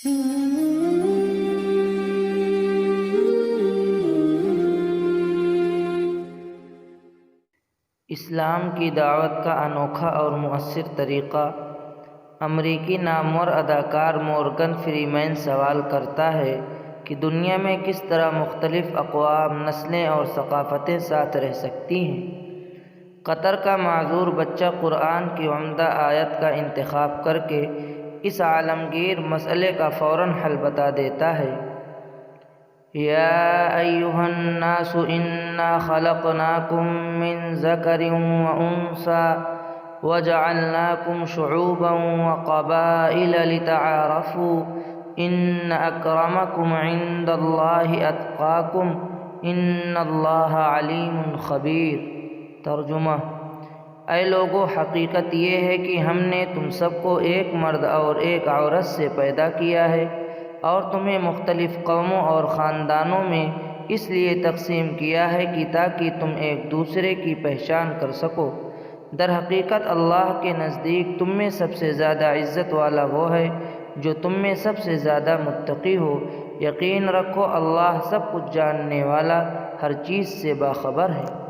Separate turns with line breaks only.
اسلام کی دعوت کا انوکھا اور مؤثر طریقہ۔ امریکی نامور اداکار مورگن فریمین سوال کرتا ہے کہ دنیا میں کس طرح مختلف اقوام، نسلیں اور ثقافتیں ساتھ رہ سکتی ہیں۔ قطر کا معذور بچہ قرآن کی عمدہ آیت کا انتخاب کر کے اس عالمگیر مسئلے کا فوراً حل بتا دیتا ہے۔ یا ایھا الناس انا خلقناکم من ذکر وانثی وجعلناکم شعوبا وقبائل لتعارفوا ان اکرمکم عند اللہ اتقاکم ان اللہ علیم خبیر۔ ترجمہ: اے لوگو، حقیقت یہ ہے کہ ہم نے تم سب کو ایک مرد اور ایک عورت سے پیدا کیا ہے اور تمہیں مختلف قوموں اور خاندانوں میں اس لیے تقسیم کیا ہے کہ تاکہ تم ایک دوسرے کی پہچان کر سکو۔ در حقیقت اللہ کے نزدیک تم میں سب سے زیادہ عزت والا وہ ہے جو تم میں سب سے زیادہ متقی ہو۔ یقین رکھو اللہ سب کچھ جاننے والا، ہر چیز سے باخبر ہے۔